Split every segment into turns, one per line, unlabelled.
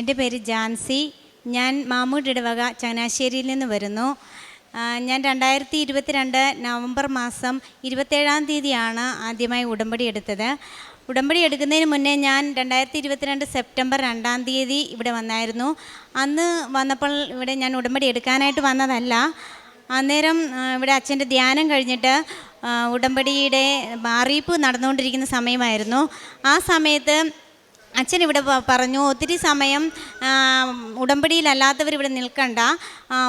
എൻ്റെ പേര് ജാൻസി. ഞാൻ മാമൂട് ഇടവക ചങ്ങനാശ്ശേരിയിൽ നിന്ന് വരുന്നു. ഞാൻ 2022 നവംബർ മാസം 27-ാം തീയതിയാണ് ആദ്യമായി ഉടമ്പടി എടുത്തത്. ഉടമ്പടി എടുക്കുന്നതിന് മുന്നേ ഞാൻ 2022 സെപ്റ്റംബർ 2-ാം തീയതി ഇവിടെ വന്നായിരുന്നു. അന്ന് വന്നപ്പോൾ ഇവിടെ ഞാൻ ഉടമ്പടി എടുക്കാനായിട്ട് വന്നതല്ല. അന്നേരം ഇവിടെ അച്ഛൻ്റെ ധ്യാനം കഴിഞ്ഞിട്ട് ഉടമ്പടിയുടെ അറിയിപ്പ് നടന്നുകൊണ്ടിരിക്കുന്ന സമയമായിരുന്നു. ആ സമയത്ത് അച്ഛൻ ഇവിടെ പറഞ്ഞു, ഒത്തിരി സമയം ഉടമ്പടിയിലല്ലാത്തവർ ഇവിടെ നിൽക്കണ്ട,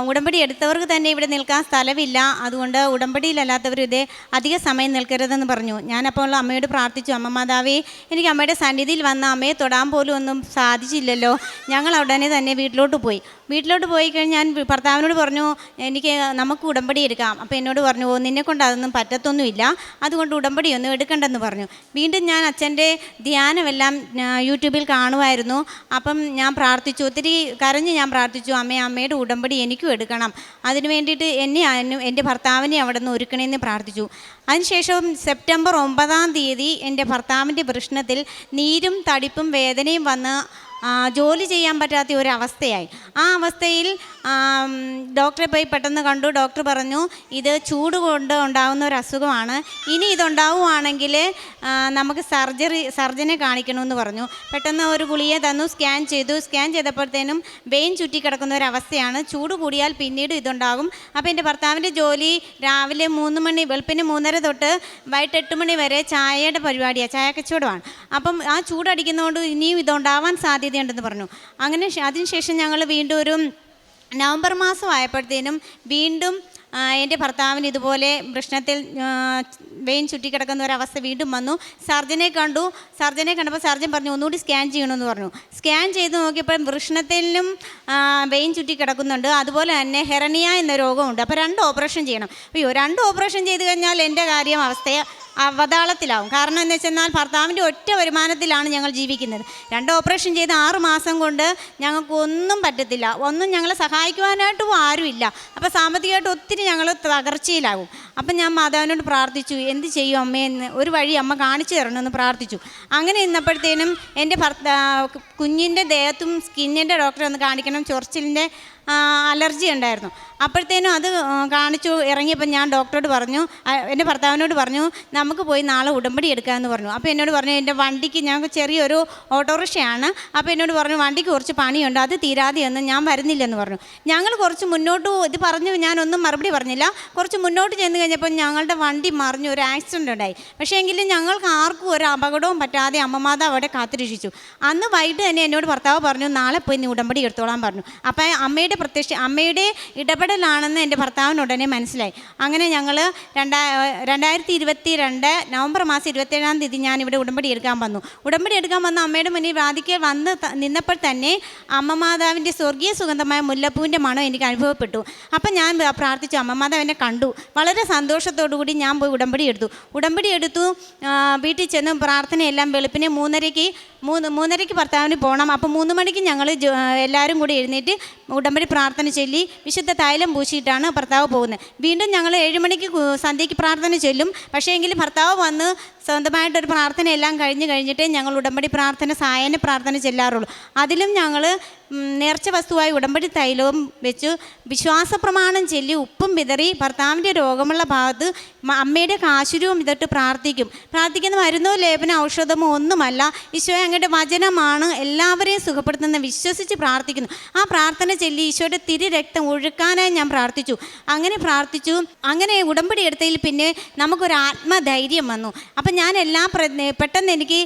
ഉടമ്പടി എടുത്തവർക്ക് തന്നെ ഇവിടെ നിൽക്കാൻ സ്ഥലമില്ല, അതുകൊണ്ട് ഉടമ്പടിയിലല്ലാത്തവർ ഇതേ അധിക സമയം നിൽക്കരുതെന്ന് പറഞ്ഞു. ഞാനപ്പോൾ അമ്മയോട് പ്രാർത്ഥിച്ചു, അമ്മ മാതാവേ, എനിക്ക് അമ്മയുടെ സന്നിധിയിൽ വന്ന അമ്മയെ തൊടാൻ പോലും ഒന്നും സാധിച്ചില്ലല്ലോ. ഞങ്ങൾ ഉടനെ തന്നെ വീട്ടിലോട്ട് പോയി കഴിഞ്ഞ് ഞാൻ ഭർത്താവിനോട് പറഞ്ഞു, നമുക്ക് ഉടമ്പടി എടുക്കാം. അപ്പോൾ എന്നോട് പറഞ്ഞു, നിന്നെക്കൊണ്ട് അതൊന്നും പറ്റത്തൊന്നുമില്ല, അതുകൊണ്ട് ഉടമ്പടിയൊന്നും എടുക്കണ്ടെന്ന് പറഞ്ഞു. വീണ്ടും ഞാൻ അച്ഛൻ്റെ ധ്യാനമെല്ലാം യൂട്യൂബിൽ കാണുമായിരുന്നു. അപ്പം ഞാൻ പ്രാർത്ഥിച്ചു, ഒത്തിരി കരഞ്ഞ് ഞാൻ പ്രാർത്ഥിച്ചു, അമ്മയുടെ ഉടമ്പടി എനിക്കും എടുക്കണം, അതിന് വേണ്ടിയിട്ട് എൻ്റെ ഭർത്താവിനെ അവിടെ നിന്ന് ഒരുക്കണമെന്ന് പ്രാർത്ഥിച്ചു. അതിനുശേഷം സെപ്റ്റംബർ 9-ാം തീയതി എൻ്റെ ഭർത്താവിൻ്റെ പ്രശ്നത്തിൽ നീരും തടിപ്പും വേദനയും വന്ന് ജോലി ചെയ്യാൻ പറ്റാത്ത ഒരവസ്ഥയായി. ആ അവസ്ഥയിൽ ഡോക്ടറെ പോയി പെട്ടെന്ന് കണ്ടു. ഡോക്ടർ പറഞ്ഞു, ഇത് ചൂട് കൊണ്ട് ഉണ്ടാകുന്ന ഒരു അസുഖമാണ്, ഇനി ഇതുണ്ടാവുകയാണെങ്കിൽ നമുക്ക് സർജനെ കാണിക്കണമെന്ന് പറഞ്ഞു. പെട്ടെന്ന് ഒരു ഗുളിക തന്നു, സ്കാൻ ചെയ്തപ്പോഴത്തേനും വെയിൻ ചുറ്റിക്കിടക്കുന്ന ഒരവസ്ഥയാണ്. ചൂട് കൂടിയാൽ പിന്നീട് ഇതുണ്ടാകും. അപ്പോൾ എൻ്റെ ഭർത്താവിൻ്റെ ജോലി രാവിലെ 3 മണി, വെളുപ്പിന് 3:30 തൊട്ട് വൈകിട്ട് 8 മണി വരെ ചായയുടെ പരിപാടിയാണ്, ചായ കച്ചവടമാണ്. അപ്പം ആ ചൂടടിക്കുന്നതുകൊണ്ട് ഇനിയും ഇതുണ്ടാവാൻ സാധ്യതയുണ്ടെന്ന് പറഞ്ഞു. അങ്ങനെ അതിനുശേഷം ഞങ്ങൾ വീണ്ടും ഒരു നവംബർ മാസം ആയപ്പോഴത്തേനും വീണ്ടും എൻ്റെ ഭർത്താവിന് ഇതുപോലെ പ്രശ്നത്തിൽ വെയിൻ ചുറ്റിക്കിടക്കുന്ന ഒരവസ്ഥ വീണ്ടും വന്നു. സർജനെ കണ്ടപ്പോൾ സർജൻ പറഞ്ഞു, ഒന്നുകൂടി സ്കാൻ ചെയ്യണമെന്ന് പറഞ്ഞു. സ്കാൻ ചെയ്ത് നോക്കിയപ്പോൾ വൃഷ്ണത്തിലും വെയിൻ ചുറ്റിക്കിടക്കുന്നുണ്ട്, അതുപോലെ തന്നെ ഹെറണിയ എന്ന രോഗമുണ്ട്. അപ്പോൾ 2 ഓപ്പറേഷൻ ചെയ്യണം. 2 ഓപ്പറേഷൻ ചെയ്ത് കഴിഞ്ഞാൽ എൻ്റെ കാര്യം അവതാളത്തിലാവും. കാരണം എന്ന് വെച്ചെന്നാൽ ഭർത്താവിൻ്റെ ഒറ്റ വരുമാനത്തിലാണ് ഞങ്ങൾ ജീവിക്കുന്നത്. 2 ഓപ്പറേഷൻ ചെയ്ത് 6 മാസം കൊണ്ട് ഞങ്ങൾക്കൊന്നും പറ്റത്തില്ല, ഒന്നും ഞങ്ങളെ സഹായിക്കുവാനായിട്ടും ആരുമില്ല. അപ്പോൾ സാമ്പത്തികമായിട്ട് ഒത്തിരി ഞങ്ങൾ തകർച്ചയിലാകും. അപ്പം ഞാൻ മാതാവിനോട് പ്രാർത്ഥിച്ചു, എന്ത് ചെയ്യും അമ്മയെന്ന് ഒരു വഴി അമ്മ കാണിച്ചു തരണമെന്ന് പ്രാർത്ഥിച്ചു. അങ്ങനെ ഇന്നപ്പോഴത്തേനും എൻ്റെ കുഞ്ഞിൻ്റെ ദേഹത്തും സ്കിന്നിൻ്റെ ഡോക്ടറെ ഒന്ന് കാണിക്കണം, ചൊറിച്ചിലിൻ്റെ അലർജി ഉണ്ടായിരുന്നു. അപ്പോഴത്തേനും അത് കാണിച്ചു ഇറങ്ങിയപ്പോൾ ഞാൻ ഡോക്ടറോട് പറഞ്ഞു, എൻ്റെ ഭർത്താവിനോട് പറഞ്ഞു, നമുക്ക് പോയി നാളെ ഉടമ്പടി എടുക്കാമെന്ന് പറഞ്ഞു. അപ്പോൾ എന്നോട് പറഞ്ഞു, എൻ്റെ വണ്ടിക്ക് ഞങ്ങൾക്ക് ചെറിയൊരു ഓട്ടോറിക്ഷയാണ്, അപ്പോൾ എന്നോട് പറഞ്ഞു, വണ്ടിക്ക് കുറച്ച് പണിയുണ്ട്, അത് തീരാതെയൊന്നും ഞാൻ വരുന്നില്ലെന്ന് പറഞ്ഞു. ഞങ്ങൾ കുറച്ച് മുന്നോട്ട് ഇത് പറഞ്ഞു, ഞാനൊന്നും മറുപടി പറഞ്ഞില്ല. കുറച്ച് മുന്നോട്ട് ചെന്ന് കഴിഞ്ഞപ്പോൾ ഞങ്ങളുടെ വണ്ടി മറിഞ്ഞു, ഒരു ആക്സിഡൻ്റ് ഉണ്ടായി. പക്ഷേ എങ്കിലും ഞങ്ങൾക്ക് ആർക്കും ഒരു അപകടവും പറ്റാതെ അമ്മമാത അവിടെ കാത്തുരക്ഷിച്ചു. അന്ന് വൈകിട്ട് തന്നെ എന്നോട് ഭർത്താവ് പറഞ്ഞു, നാളെ പോയി നീ ഉടമ്പടി എടുത്തോളാൻ പറഞ്ഞു. അപ്പോൾ അമ്മയുടെ ഇടപെടലാണെന്ന് എൻ്റെ ഭർത്താവിനുടനെ മനസ്സിലായി. അങ്ങനെ ഞങ്ങൾ 2022 നവംബർ മാസം 27-ാം തീയതി ഞാനിവിടെ ഉടമ്പടി എടുക്കാൻ വന്നു. അമ്മയുടെ മുന്നിൽ വാദിക്കൽ വന്ന് നിന്നപ്പോൾ തന്നെ അമ്മ മാതാവിൻ്റെ സ്വർഗീയ സുഗന്ധമായ മുല്ലപ്പൂവിൻ്റെ മണം എനിക്ക് അനുഭവപ്പെട്ടു. അപ്പം ഞാൻ പ്രാർത്ഥിച്ചു, അമ്മ മാതാവ് എന്നെ കണ്ടു. വളരെ സന്തോഷത്തോടു കൂടി ഞാൻ പോയി ഉടമ്പടി എടുത്തു. വീട്ടിൽ ചെന്ന് പ്രാർത്ഥനയെല്ലാം വെളുപ്പിനെ 3:30 ഭർത്താവിന് പോകണം. അപ്പോൾ 3 മണിക്ക് ഞങ്ങൾ എല്ലാവരും കൂടി എഴുന്നേറ്റ് ഉടമ്പടി പ്രാർത്ഥന ചൊല്ലി വിശുദ്ധ തൈലം പൂശിയിട്ടാണ് ഭർത്താവ് പോകുന്നത്. വീണ്ടും ഞങ്ങൾ 7 മണിക്ക് സന്ധ്യയ്ക്ക് പ്രാർത്ഥന ചൊല്ലും. പക്ഷേ എങ്കിലും ഭർത്താവ് വന്ന് സ്വന്തമായിട്ടൊരു പ്രാർത്ഥനയെല്ലാം കഴിഞ്ഞിട്ടേ ഞങ്ങൾ ഉടമ്പടി പ്രാർത്ഥന, സായാഹ്ന പ്രാർത്ഥന ചെല്ലാറുള്ളൂ. അതിലും ഞങ്ങൾ നേർച്ച വസ്തുവായി ഉടമ്പടി തൈലവും വെച്ച് വിശ്വാസപ്രമാണം ചൊല്ലി ഉപ്പും വിതറി ഭർത്താവിൻ്റെ രോഗമുള്ള ഭാഗത്ത് അമ്മയുടെ കാശുരവും ഇതിട്ട് പ്രാർത്ഥിക്കുന്ന മരുന്നോ ലേപനോ ഔഷധമോ ഒന്നുമല്ല, ഈശോയെ അങ്ങയുടെ വചനമാണ് എല്ലാവരെയും സുഖപ്പെടുത്തുന്ന വിശ്വസിച്ച് പ്രാർത്ഥിക്കുന്നു. ആ പ്രാർത്ഥന ചൊല്ലി ഈശോയുടെ രക്തം ഒഴുക്കാനായി ഞാൻ പ്രാർത്ഥിച്ചു. അങ്ങനെ ഉടമ്പടി എടുത്തതിൽ പിന്നെ നമുക്കൊരു ആത്മധൈര്യം വന്നു. അപ്പം ഞാൻ പെട്ടെന്ന് എനിക്ക്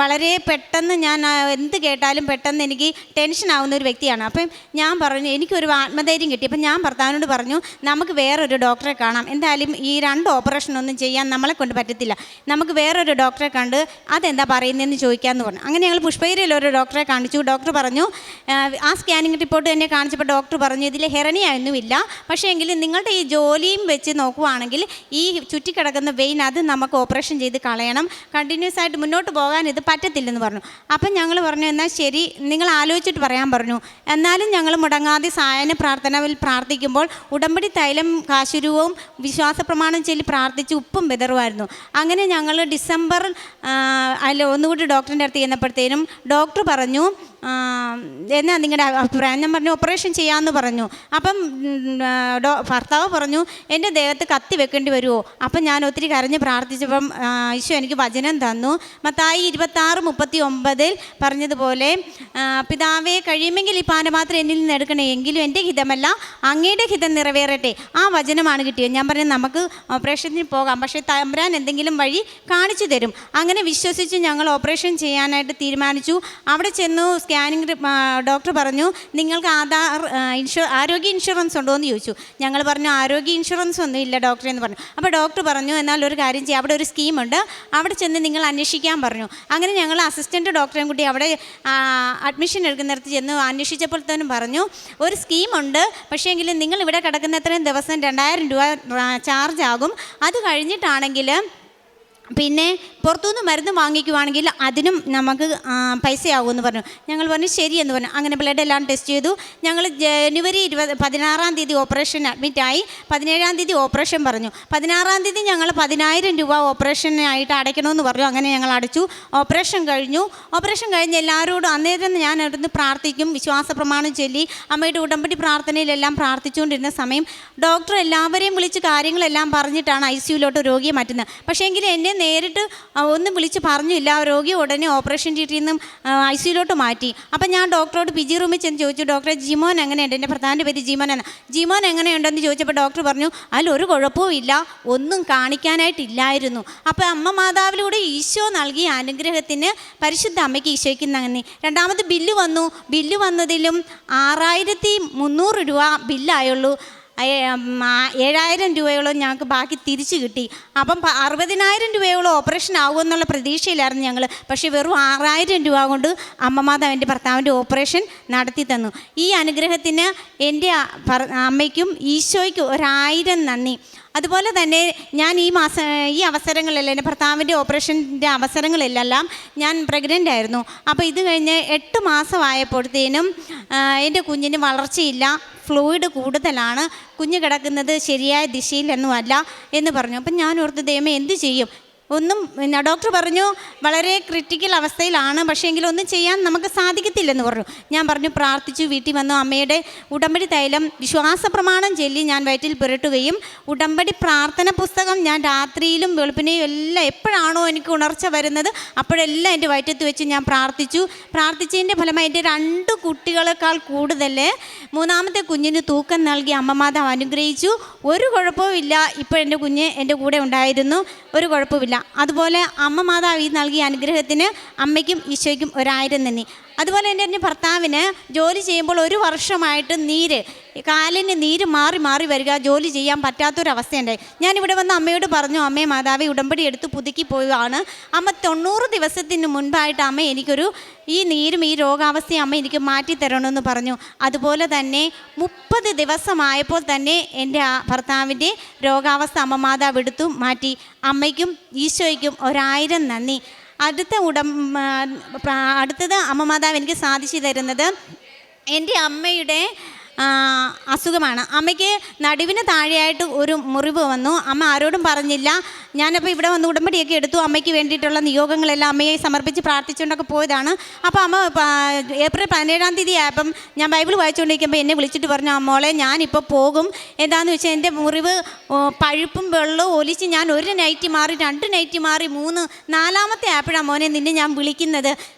വളരെ പെട്ടെന്ന് ഞാൻ എന്ത് കേട്ടാലും പെട്ടെന്ന് എനിക്ക് ടെൻഷനാകുന്ന ഒരു വ്യക്തിയാണ്. അപ്പം ഞാൻ പറഞ്ഞു, എനിക്കൊരു ആത്മധൈര്യം കിട്ടി. അപ്പം ഞാൻ ഭർത്താവിനോട് പറഞ്ഞു, നമുക്ക് വേറൊരു ഡോക്ടറെ കാണാം, എന്തായാലും ഈ 2 ഓപ്പറേഷനൊന്നും ചെയ്യാൻ നമ്മളെ കൊണ്ട് പറ്റത്തില്ല, നമുക്ക് വേറൊരു ഡോക്ടറെ കണ്ട് അതെന്താ പറയുന്നതെന്ന് ചോദിക്കാമെന്ന് പറഞ്ഞു. അങ്ങനെ ഞങ്ങൾ പുഷ്പഗിരിയിൽ ഒരു ഡോക്ടറെ കാണിച്ചു. ഡോക്ടർ പറഞ്ഞു, ആ സ്കാനിങ് റിപ്പോർട്ട് എന്നെ കാണിച്ചപ്പോൾ ഡോക്ടർ പറഞ്ഞു, ഇതിൽ ഹെറണിയൊന്നുമില്ല, പക്ഷേ എങ്കിലും നിങ്ങളുടെ ഈ ജോലിയും വെച്ച് നോക്കുവാണെങ്കിൽ ഈ ചുറ്റിക്കിടക്കുന്ന വെയിൻ അത് നമുക്ക് ഓപ്പറേഷൻ ചെയ്ത് കളയണം, കണ്ടിന്യൂസ് ആയിട്ട് മുന്നോട്ട് പോകാൻ ഇത് പറ്റത്തില്ലെന്ന് പറഞ്ഞു. അപ്പം ഞങ്ങൾ പറഞ്ഞു, എന്നാൽ ശരി, നിങ്ങൾ ആലോചിച്ചിട്ട് പറയാൻ പറഞ്ഞു. എന്നാലും ഞങ്ങൾ മുടങ്ങാതെ സായാഹ്ന പ്രാർത്ഥനയിൽ പ്രാർത്ഥിക്കുമ്പോൾ ഉടമ്പടി തൈലം കാശുരവും വിശ്വാസപ്രമാണം ചൊല്ലി പ്രാർത്ഥിച്ച് ഉപ്പും വിതറുമായിരുന്നു. അങ്ങനെ ഞങ്ങൾ ഡിസംബർ ഒന്നുകൂടി ഡോക്ടറിൻ്റെ അടുത്ത് ചെന്നപ്പോഴത്തേനും ഡോക്ടർ പറഞ്ഞു, എന്നാ നിങ്ങളുടെ അഭിപ്രായം? ഞാൻ പറഞ്ഞു ഓപ്പറേഷൻ ചെയ്യാമെന്ന് പറഞ്ഞു. അപ്പം ഭർത്താവ് പറഞ്ഞു എൻ്റെ ദേഹത്ത് കത്തി വെക്കേണ്ടി വരുമോ? അപ്പം ഞാൻ ഒത്തിരി കരഞ്ഞ് പ്രാർത്ഥിച്ചപ്പം ഈശോ എനിക്ക് വചനം തന്നു. മത്തായി 26:39 പറഞ്ഞതുപോലെ, പിതാവേ കഴിയുമെങ്കിൽ ഈ പാനപാത്രം എന്നിൽ നിന്ന് എടുക്കണേ, എങ്കിലും എൻ്റെ ഹിതമല്ല അങ്ങയുടെ ഹിതം നിറവേറട്ടെ. ആ വചനമാണ് കിട്ടിയത്. ഞാൻ പറഞ്ഞു നമുക്ക് ഓപ്പറേഷന് പോകാം, പക്ഷേ തമ്പുരാൻ എന്തെങ്കിലും വഴി കാണിച്ചു തരും. അങ്ങനെ വിശ്വസിച്ച് ഞങ്ങൾ ഓപ്പറേഷൻ ചെയ്യാനായിട്ട് തീരുമാനിച്ചു. അവിടെ ചെന്നു സ്കാനിങ് ഡോക്ടർ പറഞ്ഞു നിങ്ങൾക്ക് ആരോഗ്യ ഇൻഷുറൻസ് ഉണ്ടോ എന്ന് ചോദിച്ചു. ഞങ്ങൾ പറഞ്ഞു ആരോഗ്യ ഇൻഷുറൻസ് ഒന്നും ഇല്ല ഡോക്ടറെ എന്ന് പറഞ്ഞു. അപ്പോൾ ഡോക്ടർ പറഞ്ഞു എന്നാൽ ഒരു കാര്യം ചെയ്യുക, അവിടെ ഒരു സ്കീമുണ്ട്, അവിടെ ചെന്ന് നിങ്ങൾ അന്വേഷിക്കാൻ പറഞ്ഞു. അങ്ങനെ ഞങ്ങൾ അസിസ്റ്റൻറ്റ് ഡോക്ടറെയും കൂടി അവിടെ അഡ്മിഷൻ എടുക്കുന്നിടത്ത് ചെന്ന് അന്വേഷിച്ചപ്പോഴത്തേനും പറഞ്ഞു ഒരു സ്കീമുണ്ട്, പക്ഷേ എങ്കിലും നിങ്ങൾ ഇവിടെ കിടക്കുന്നത്രയും ദിവസം 2000 രൂപ ചാർജ് ആകും. അത് കഴിഞ്ഞിട്ടാണെങ്കിൽ പിന്നെ പുറത്തുനിന്ന് മരുന്ന് വാങ്ങിക്കുവാണെങ്കിൽ അതിനും നമുക്ക് പൈസയാകുമെന്ന് പറഞ്ഞു. ഞങ്ങൾ പറഞ്ഞു ശരിയെന്ന് പറഞ്ഞു. അങ്ങനെ ബ്ലഡ് എല്ലാം ടെസ്റ്റ് ചെയ്തു. ഞങ്ങൾ ജനുവരി 16-ാം തീയതി ഓപ്പറേഷൻ അഡ്മിറ്റായി. 17-ാം തീയതി ഓപ്പറേഷൻ പറഞ്ഞു. 16-ാം തീയതി ഞങ്ങൾ 10,000 രൂപ ഓപ്പറേഷനായിട്ട് അടയ്ക്കണമെന്ന് പറഞ്ഞു. അങ്ങനെ ഞങ്ങൾ അടച്ചു. ഓപ്പറേഷൻ കഴിഞ്ഞു. ഓപ്പറേഷൻ കഴിഞ്ഞ് എല്ലാവരോടും അന്നേരം ഞാൻ അവിടുന്ന് പ്രാർത്ഥിക്കും, വിശ്വാസ പ്രമാണം ചൊല്ലി അമ്മയുടെ ഉടമ്പടി പ്രാർത്ഥനയിലെല്ലാം പ്രാർത്ഥിച്ചുകൊണ്ടിരുന്ന സമയം ഡോക്ടർ എല്ലാവരെയും വിളിച്ച് കാര്യങ്ങളെല്ലാം പറഞ്ഞിട്ടാണ് ICUലോട്ട് രോഗിയെ മാറ്റുന്നത്. പക്ഷേ എങ്കിലും എന്നെ നേരിട്ട് ഒന്നും വിളിച്ച് പറഞ്ഞില്ല. രോഗി ഉടനെ ഓപ്പറേഷൻ തിയേറ്ററിൽ നിന്നും ICUലോട്ട് മാറ്റി. അപ്പം ഞാൻ ഡോക്ടറോട് PG റൂമിൽ ചെന്ന് ചോദിച്ചു, ഡോക്ടറെ ജിമോൻ എങ്ങനെയുണ്ട്? എൻ്റെ ഭർത്താവിൻ്റെ പേര് ജിമോനാണ്. ജിമോൻ എങ്ങനെയുണ്ടെന്ന് ചോദിച്ചപ്പോൾ ഡോക്ടർ പറഞ്ഞു അതിലൊരു കുഴപ്പവും ഇല്ല, ഒന്നും കാണിക്കാനായിട്ടില്ലായിരുന്നു. അപ്പോൾ അമ്മ മാതാവിലൂടെ ഈശോ നൽകിയ അനുഗ്രഹത്തിന് പരിശുദ്ധ അമ്മയ്ക്ക് ഈശോയ്ക്ക് നന്ദി. രണ്ടാമത് ബില്ല് വന്നു. ബില്ല് വന്നതിലും 6,300 രൂപ ബില്ലായുള്ളൂ. 7,000 രൂപയോളം ഞങ്ങൾക്ക് ബാക്കി തിരിച്ചു കിട്ടി. അപ്പം 60,000 രൂപയോളം ഓപ്പറേഷൻ ആകുമെന്നുള്ള പ്രതീക്ഷയിലായിരുന്നു ഞങ്ങൾ. പക്ഷേ വെറും 6,000 രൂപ കൊണ്ട് അമ്മമാതാവ് എൻ്റെ ഭർത്താവിൻ്റെ ഓപ്പറേഷൻ നടത്തി തന്നു. ഈ അനുഗ്രഹത്തിന് എൻ്റെ അമ്മയ്ക്കും ഈശോയ്ക്കും 1000 നന്ദി. അതുപോലെ തന്നെ ഞാൻ ഈ അവസരങ്ങളിലെല്ലാം എൻ്റെ ഭർത്താവിൻ്റെ ഓപ്പറേഷൻ്റെ അവസരങ്ങളിലെല്ലാം ഞാൻ പ്രഗ്നൻ്റ് ആയിരുന്നു. അപ്പോൾ ഇത് കഴിഞ്ഞ് 8 മാസമായപ്പോഴത്തേനും എൻ്റെ കുഞ്ഞിന് വളർച്ചയില്ല, ഫ്ലൂയിഡ് കൂടുതലാണ്, കുഞ്ഞ് കിടക്കുന്നത് ശരിയായ ദിശയിലൊന്നുമല്ല എന്ന് പറഞ്ഞു. അപ്പം ഞാൻ ഓർത്ത് ദൈവമേ എന്ത് ചെയ്യും? ഒന്നും ഡോക്ടർ പറഞ്ഞു വളരെ ക്രിട്ടിക്കൽ അവസ്ഥയിലാണ്, പക്ഷേ എങ്കിലും ഒന്നും ചെയ്യാൻ നമുക്ക് സാധിക്കത്തില്ലെന്ന് പറഞ്ഞു. ഞാൻ പറഞ്ഞു പ്രാർത്ഥിച്ചു. വീട്ടിൽ വന്നു അമ്മയുടെ ഉടമ്പടി തൈലം വിശ്വാസ പ്രമാണം ചൊല്ലി ഞാൻ വയറ്റിൽ പുരട്ടുകയും ഉടമ്പടി പ്രാർത്ഥന പുസ്തകം ഞാൻ രാത്രിയിലും വെളുപ്പിനെയും എല്ലാം എപ്പോഴാണോ എനിക്ക് ഉണർച്ച വരുന്നത് അപ്പോഴെല്ലാം എൻ്റെ വയറ്റത്ത് വെച്ച് ഞാൻ പ്രാർത്ഥിച്ചതിൻ്റെ ഫലമായി എൻ്റെ 2 കുട്ടികളെക്കാൾ കൂടുതൽ 3ാമത്തെ കുഞ്ഞിന് തൂക്കം നൽകി അമ്മമാതാവ് അനുഗ്രഹിച്ചു. ഒരു കുഴപ്പവും ഇല്ല. ഇപ്പോൾ എൻ്റെ കുഞ്ഞ് എൻ്റെ കൂടെ ഉണ്ടായിരുന്നു, ഒരു കുഴപ്പമില്ല. അതുപോലെ അമ്മ മാതാവ് ഈ നൽകിയ അനുഗ്രഹത്തിന് അമ്മയ്ക്കും ഈശോയ്ക്കും 1000 നന്ദി. അതുപോലെ എൻ്റെ ഭർത്താവിന് ജോലി ചെയ്യുമ്പോൾ 1 വർഷമായിട്ട് കാലിന് നീര് മാറി വരിക, ജോലി ചെയ്യാൻ പറ്റാത്തൊരവസ്ഥയുണ്ടായി. ഞാനിവിടെ വന്ന് അമ്മയോട് പറഞ്ഞു, അമ്മേ മാതാവേ ഉടമ്പടി എടുത്ത് പുതുക്കി പോവുകയാണ്. അമ്മ 90 ദിവസത്തിന് മുൻപായിട്ട് അമ്മ എനിക്കൊരു ഈ നീരും ഈ രോഗാവസ്ഥയും അമ്മ എനിക്ക് മാറ്റി തരണമെന്ന് പറഞ്ഞു. അതുപോലെ തന്നെ 30 ദിവസമായപ്പോൾ തന്നെ എൻ്റെ ഭർത്താവിൻ്റെ രോഗാവസ്ഥ അമ്മ മാതാവ് എടുത്തു മാറ്റി. അമ്മയ്ക്കും ഈശോയ്ക്കും 1000 നന്ദി. അടുത്തത് അമ്മ മാതാവ് എനിക്ക് സാധിച്ചു തരുന്നത് എൻ്റെ അമ്മയുടെ അസുഖമാണ്. അമ്മയ്ക്ക് നടുവിന് താഴെയായിട്ട് ഒരു മുറിവ് വന്നു. അമ്മ ആരോടും പറഞ്ഞില്ല. ഞാനപ്പോൾ ഇവിടെ വന്ന് ഉടമ്പടിയൊക്കെ എടുത്തു. അമ്മയ്ക്ക് വേണ്ടിയിട്ടുള്ള നിയോഗങ്ങളെല്ലാം അമ്മയെ സമർപ്പിച്ച് പ്രാർത്ഥിച്ചുകൊണ്ടൊക്കെ പോയതാണ്. അപ്പോൾ അമ്മ ഏപ്രിൽ 17-ാം തീയതി ആയപ്പം ഞാൻ ബൈബിൾ വായിച്ചുകൊണ്ടിരിക്കുമ്പോൾ എന്നെ വിളിച്ചിട്ട് പറഞ്ഞു, മോളെ ഞാനിപ്പോൾ പോകും. എന്താണെന്ന് വെച്ചാൽ എൻ്റെ മുറിവ് പഴുപ്പും വെള്ളവും ഒലിച്ച് ഞാൻ 1 നൈറ്റ് മാറി 2 നൈറ്റ് മാറി 3 4ാമത്തെ ആയപ്പോഴാണ് മോനെ നിന്നെ ഞാൻ വിളിക്കുന്നത്.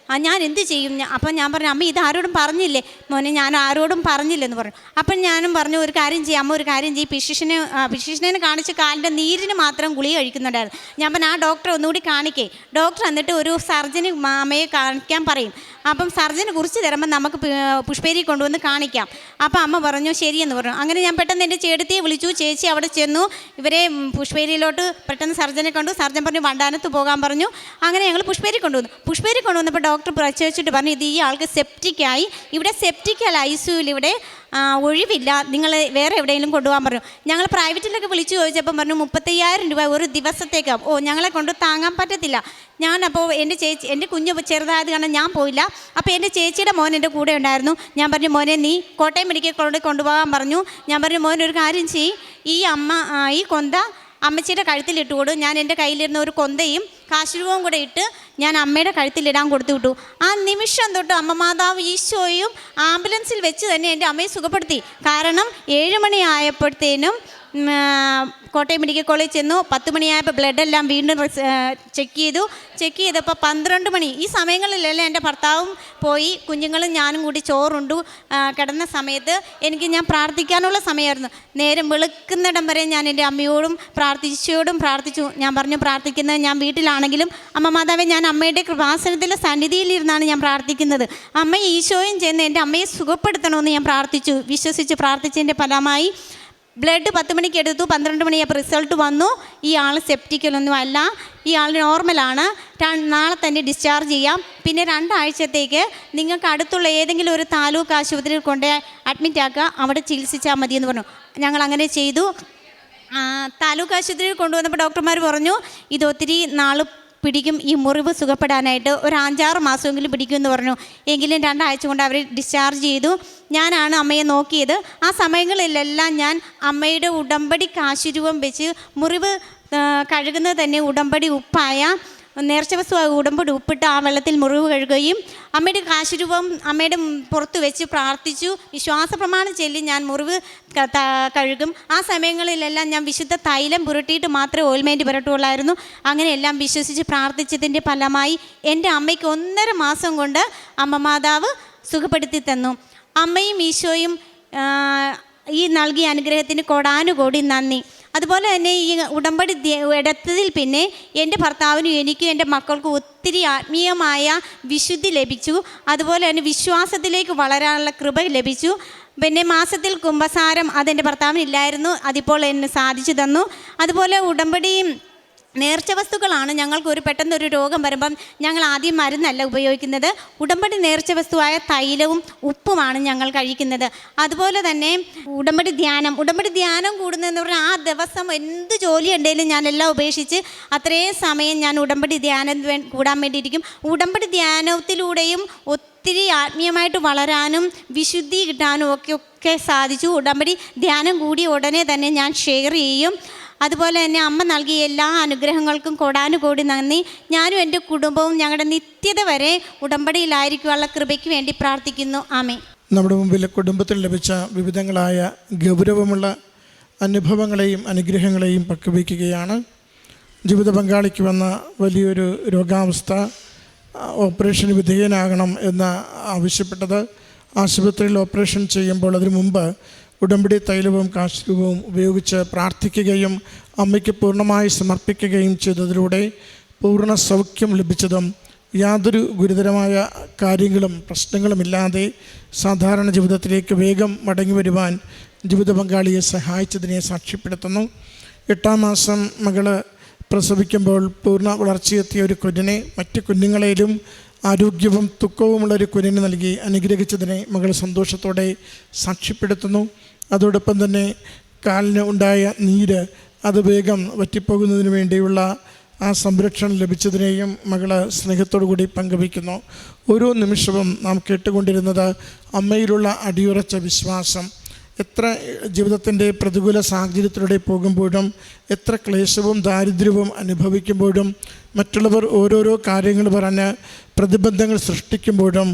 ഞാൻ എന്ത് ചെയ്യും? അപ്പം ഞാൻ പറഞ്ഞു അമ്മ ഇത് ആരോടും പറഞ്ഞില്ലേ? മോനെ ഞാൻ ആരോടും പറഞ്ഞില്ലെന്ന് പറഞ്ഞു. അപ്പം ഞാനും പറഞ്ഞു ഒരു കാര്യം ചെയ്യാം അമ്മ, ഒരു കാര്യം ചെയ്യും, ഫിസിഷ്യനെ കാണിച്ച് കാലിൻ്റെ നീരിന് മാത്രം ഗുളിക കഴിക്കുന്നുണ്ടായിരുന്നു. ഞാൻ പറഞ്ഞു ആ ഡോക്ടറെ ഒന്നുകൂടി കാണിക്കേ. ഡോക്ടർ എന്നിട്ട് ഒരു സർജന് അമ്മയെ കാണിക്കാൻ പറയും. അപ്പം സർജന് കുറിച്ച് തരുമ്പോൾ നമുക്ക് പുഷ്പേരി കൊണ്ടുവന്ന് കാണിക്കാം. അപ്പം അമ്മ പറഞ്ഞു ശരിയെന്ന് പറഞ്ഞു. അങ്ങനെ ഞാൻ പെട്ടെന്ന് എൻ്റെ ചേട്ടത്തിയെ വിളിച്ചു. ചേച്ചി അവിടെ ചെന്നു. ഇവരെ പുഷ്പേരിയിലോട്ട് പെട്ടെന്ന് സർജനെ കണ്ടു. സർജൻ പറഞ്ഞു വണ്ടാനത്ത് പോകാൻ പറഞ്ഞു. അങ്ങനെ ഞങ്ങൾ പുഷ്പേരി കൊണ്ടുവന്നപ്പോൾ ഡോക്ടർ പ്രസവിച്ചിട്ട് പറഞ്ഞു ഇത് ഈ ആൾക്ക് സെപ്റ്റിക്കായി, ഇവിടെ സെപ്റ്റിക്കൽ ICUവിൽ ഇവിടെ ഒഴിവില്ല, നിങ്ങൾ വേറെ എവിടെയെങ്കിലും കൊണ്ടുപോകാൻ പറഞ്ഞു. ഞങ്ങൾ പ്രൈവറ്റിലൊക്കെ വിളിച്ചു ചോദിച്ചപ്പം പറഞ്ഞു 35,000 രൂപ ഒരു ദിവസത്തേക്ക്. ഞങ്ങളെ കൊണ്ട് താങ്ങാൻ പറ്റത്തില്ല. ഞാനപ്പോൾ എൻ്റെ കുഞ്ഞ് ചെറുതായത് കാരണം ഞാൻ പോയില്ല. അപ്പോൾ എൻ്റെ ചേച്ചിയുടെ മോൻ എൻ്റെ കൂടെ ഉണ്ടായിരുന്നു. ഞാൻ പറഞ്ഞു മോനെ നീ കോട്ടയം മെഡിക്കൽ കോളേജിൽ കൊണ്ടുപോകാൻ പറഞ്ഞു. ഞാൻ പറഞ്ഞു മോൻ ഒരു കാര്യം ചെയ്യ്, ഈ കൊന്ത അമ്മച്ചിയുടെ കഴുത്തിലിട്ടുകൊടു. ഞാൻ എൻ്റെ കയ്യിലിരുന്ന ഒരു കൊന്തയും കാശുരൂപവും കൂടെ ഇട്ട് ഞാൻ അമ്മയുടെ കഴുത്തിലിടാൻ കൊടുത്തു വിട്ടു. ആ നിമിഷം തൊട്ട് അമ്മ മാതാവ് ഈശോയും ആംബുലൻസിൽ വെച്ച് തന്നെ എൻ്റെ അമ്മയെ സുഖപ്പെടുത്തി. കാരണം 7 മണി ആയപ്പോഴത്തേനും കോട്ടയം മെഡിക്കൽ കോളേജ് ചെന്നു. 10 മണിയായപ്പോൾ ബ്ലഡെല്ലാം വീണ്ടും ചെക്ക് ചെയ്തപ്പോൾ 12 മണി. ഈ സമയങ്ങളിലെല്ലാം എൻ്റെ ഭർത്താവും പോയി, കുഞ്ഞുങ്ങളും ഞാനും കൂടി ചോറുണ്ടു കിടന്ന സമയത്ത് ഞാൻ പ്രാർത്ഥിക്കാനുള്ള സമയമായിരുന്നു. നേരം വെളുക്കുന്നിടം വരെ ഞാൻ എൻ്റെ അമ്മയോടും ഈശോയോടും പ്രാർത്ഥിച്ചു. ഞാൻ പറഞ്ഞു, പ്രാർത്ഥിക്കുന്നത് ഞാൻ വീട്ടിലാണെങ്കിലും അമ്മ മാതാവേ, ഞാൻ അമ്മയുടെ കൃപാസനത്തിലെ സന്നിധിയിലിരുന്നാണ് ഞാൻ പ്രാർത്ഥിക്കുന്നത്. അമ്മ ഈശോയും ചെന്ന് എൻ്റെ അമ്മയെ സുഖപ്പെടുത്തണമെന്ന് ഞാൻ പ്രാർത്ഥിച്ചു. വിശ്വസിച്ച് പ്രാർത്ഥിച്ചതിൻ്റെ ഫലമായി ബ്ലഡ് 10 മണിക്ക് എടുത്തു. 12 മണിയായപ്പോൾ റിസൾട്ട് വന്നു. ഈ ആൾ സെപ്റ്റിക്കലൊന്നും അല്ല, ഈ ആൾ നോർമലാണ്. നാളെ തന്നെ ഡിസ്ചാർജ് ചെയ്യാം. പിന്നെ 2 ആഴ്ചത്തേക്ക് നിങ്ങൾക്ക് അടുത്തുള്ള ഏതെങ്കിലും ഒരു താലൂക്ക് ആശുപത്രിയിൽ കൊണ്ട് അഡ്മിറ്റ് ആക്കുക, അവിടെ ചികിത്സിച്ചാൽ മതിയെന്ന് പറഞ്ഞു. ഞങ്ങൾ അങ്ങനെ ചെയ്തു. താലൂക്ക് ആശുപത്രിയിൽ കൊണ്ടുവന്നപ്പോൾ ഡോക്ടർമാർ പറഞ്ഞു, ഇത് ഒത്തിരി നാൾ പിടിക്കും, ഈ മുറിവ് സുഖപ്പെടാനായിട്ട് ഒരു 5-6 മാസമെങ്കിലും പിടിക്കുമെന്ന് പറഞ്ഞു. എങ്കിലും 2 ആഴ്ച കൊണ്ട് അവർ ഡിസ്ചാർജ് ചെയ്തു. ഞാനാണ് അമ്മയെ നോക്കിയത്. ആ സമയങ്ങളിലെല്ലാം ഞാൻ അമ്മയുടെ ഉടമ്പടി കാശുരൂപം വെച്ച് മുറിവ് കഴുകുന്നത് തന്നെ ഉടമ്പടി ഉപ്പായ നേർച്ചവസ്തുവായ ഉടമ്പടി ഉപ്പിട്ട് ആ വെള്ളത്തിൽ മുറിവ് കഴുകുകയും അമ്മയുടെ കാശുരൂപം അമ്മയുടെ പുറത്ത് വെച്ച് പ്രാർത്ഥിച്ചു. വിശ്വാസ പ്രമാണം ചൊല്ലി ഞാൻ മുറിവ് കഴുകും. ആ സമയങ്ങളിലെല്ലാം ഞാൻ വിശുദ്ധ തൈലം പുരട്ടിയിട്ട് മാത്രമേ ഓയിൽമെൻറ്റ് പുരട്ടുകയുള്ളായിരുന്നു. അങ്ങനെയെല്ലാം വിശ്വസിച്ച് പ്രാർത്ഥിച്ചതിൻ്റെ ഫലമായി എൻ്റെ അമ്മയ്ക്ക് 1.5 മാസം കൊണ്ട് അമ്മ മാതാവ് സുഖപ്പെടുത്തി തന്നു. അമ്മയും ഈശോയും ഈ നൽകിയ അനുഗ്രഹത്തിന് കോടാനുകോടി നന്ദി. അതുപോലെ തന്നെ ഈ ഉടമ്പടി എടുത്തതിൽ പിന്നെ എൻ്റെ ഭർത്താവിനും എനിക്കും എൻ്റെ മക്കൾക്കും ഒത്തിരി ആത്മീയമായ വിശുദ്ധി ലഭിച്ചു. അതുപോലെ തന്നെ വിശ്വാസത്തിലേക്ക് വളരാനുള്ള കൃപ ലഭിച്ചു. പിന്നെ മാസത്തിൽ കുമ്പസാരം അതെൻ്റെ ഭർത്താവിനില്ലായിരുന്നു, അതിപ്പോൾ എന്നെ സാധിച്ചു തന്നു. അതുപോലെ ഉടമ്പടിയും നേർച്ച വസ്തുക്കളാണ്. ഞങ്ങൾക്ക് പെട്ടെന്നൊരു രോഗം വരുമ്പം ഞങ്ങൾ ആദ്യം മരുന്നല്ല ഉപയോഗിക്കുന്നത്, ഉടമ്പടി നേർച്ച വസ്തുവായ തൈലവും ഉപ്പുമാണ് ഞങ്ങൾ കഴിക്കുന്നത്. അതുപോലെ തന്നെ ഉടമ്പടി ധ്യാനം കൂടുന്നതെന്ന് പറഞ്ഞാൽ ആ ദിവസം എന്ത് ജോലി ഉണ്ടെങ്കിലും ഞാനെല്ലാം ഉപേക്ഷിച്ച് അത്രയും സമയം ഞാൻ ഉടമ്പടി ധ്യാനം കൂടാൻ വേണ്ടിയിരിക്കും. ഉടമ്പടി ധ്യാനത്തിലൂടെയും ഒത്തിരി ആത്മീയമായിട്ട് വളരാനും വിശുദ്ധി കിട്ടാനും ഒക്കെ സാധിച്ചു. ഉടമ്പടി ധ്യാനം കൂടിയ ഉടനെ തന്നെ ഞാൻ ഷെയർ ചെയ്യും. അതുപോലെ തന്നെ അമ്മ നൽകിയ എല്ലാ അനുഗ്രഹങ്ങൾക്കും കോടാനുകോടി നന്ദി. ഞാനും എൻ്റെ കുടുംബവും ഞങ്ങളുടെ നിത്യത വരെ ഉടമ്പടിയിലായിരിക്കുവാനുള്ള കൃപയ്ക്ക് വേണ്ടി പ്രാർത്ഥിക്കുന്നു. ആമേൻ.
നമ്മുടെ മുമ്പിൽ കുടുംബത്തിൽ ലഭിച്ച വിവിധങ്ങളായ ഗൗരവമുള്ള അനുഭവങ്ങളെയും അനുഗ്രഹങ്ങളെയും പങ്കുവയ്ക്കുകയാണ്. ജീവിത പങ്കാളിക്ക് വന്ന വലിയൊരു രോഗാവസ്ഥ, ഓപ്പറേഷന് വിധേയനാകണം എന്ന് ആവശ്യപ്പെട്ടത്. ആശുപത്രിയിൽ ഓപ്പറേഷൻ ചെയ്യുമ്പോൾ അതിനു മുമ്പ് ഉടമ്പടി തൈലവും കാശുരൂപവും ഉപയോഗിച്ച് പ്രാർത്ഥിക്കുകയും അമ്മയ്ക്ക് പൂർണ്ണമായി സമർപ്പിക്കുകയും ചെയ്തതിലൂടെ പൂർണ്ണ സൗഖ്യം ലഭിച്ചതും യാതൊരു ഗുരുതരമായ കാര്യങ്ങളും പ്രശ്നങ്ങളുമില്ലാതെ സാധാരണ ജീവിതത്തിലേക്ക് വേഗം മടങ്ങി വരുവാൻ ജീവിത പങ്കാളിയെ സഹായിച്ചതിനെ സാക്ഷ്യപ്പെടുത്തുന്നു. 8-ാം മാസം മകള് പ്രസവിക്കുമ്പോൾ പൂർണ്ണ വളർച്ചയെത്തിയ ഒരു കുഞ്ഞിനെ മറ്റ് കുഞ്ഞുങ്ങളേലും ആരോഗ്യവും തുക്കവുമുള്ളൊരു കുഞ്ഞിനെ നൽകി അനുഗ്രഹിച്ചതിനെ മകൾ സന്തോഷത്തോടെ സാക്ഷ്യപ്പെടുത്തുന്നു. അതോടൊപ്പം തന്നെ കാലിന് ഉണ്ടായ നീര് അത് വേഗം വറ്റിപ്പോകുന്നതിന് വേണ്ടിയുള്ള ആ സംരക്ഷണം ലഭിച്ചതിനെയും മകൾ സ്നേഹത്തോടു കൂടി പങ്കുവയ്ക്കുന്നു. ഓരോ നിമിഷവും നാം കേട്ടുകൊണ്ടിരുന്നത് അമ്മയിലുള്ള അടിയുറച്ച വിശ്വാസം. എത്ര ജീവിതത്തിൻ്റെ പ്രതികൂല സാഹചര്യത്തിലൂടെ പോകുമ്പോഴും എത്ര ക്ലേശവും ദാരിദ്ര്യവും അനുഭവിക്കുമ്പോഴും മറ്റുള്ളവർ ഓരോരോ കാര്യങ്ങൾ പറഞ്ഞ് പ്രതിബന്ധങ്ങൾ സൃഷ്ടിക്കുമ്പോഴും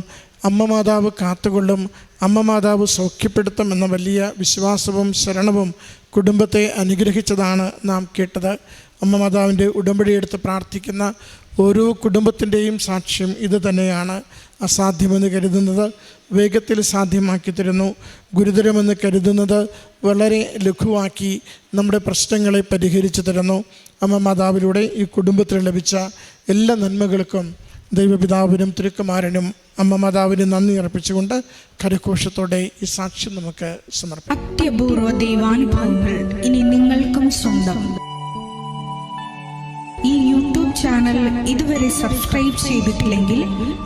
അമ്മ മാതാവ് കാത്തുകൊള്ളും, അമ്മ മാതാവ് സൗഖ്യപ്പെടുത്തും എന്ന വലിയ വിശ്വാസവും ശരണവും കുടുംബത്തെ അനുഗ്രഹിച്ചതാണ് നാം കേട്ടത്. അമ്മ മാതാവിൻ്റെ ഉടമ്പടിയെടുത്ത് പ്രാർത്ഥിക്കുന്ന ഓരോ കുടുംബത്തിൻ്റെയും സാക്ഷ്യം ഇത് തന്നെയാണ്. അസാധ്യമെന്ന് കരുതുന്നത് വേഗത്തിൽ സാധ്യമാക്കി തരുന്നു, ഗുരുതരമെന്ന് കരുതുന്നത് വളരെ ലഘുവാക്കി നമ്മുടെ പ്രശ്നങ്ങളെ പരിഹരിച്ചു തരുന്നു. അമ്മ മാതാവിലൂടെ ഈ കുടുംബത്തിൽ ലഭിച്ച എല്ലാ നന്മകൾക്കും ദൈവപിതാവിനും തിരുക്കുമാരനും അമ്മ മാതാവിന് നന്ദി അർപ്പിച്ചുകൊണ്ട് കരഘോഷത്തോടെ ഈ സാക്ഷ്യം നമുക്ക് സമർപ്പിക്കാം.
അത്യപൂർവ ദൈവാനുഭവങ്ങൾ ഇനി നിങ്ങൾക്കും സ്വന്തം. ഈ യൂട്യൂബ് ചാനൽ ഇതുവരെ സബ്സ്ക്രൈബ് ചെയ്തിട്ടില്ലെങ്കിൽ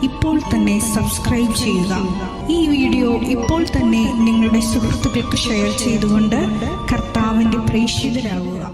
ഇപ്പോൾ തന്നെ സബ്സ്ക്രൈബ് ചെയ്യുക. ഈ വീഡിയോ ഇപ്പോൾ തന്നെ നിങ്ങളുടെ സുഹൃത്തുക്കൾക്ക് ഷെയർ ചെയ്തുകൊണ്ട് കർത്താവിൻ്റെ പ്രേക്ഷിതരാകുക.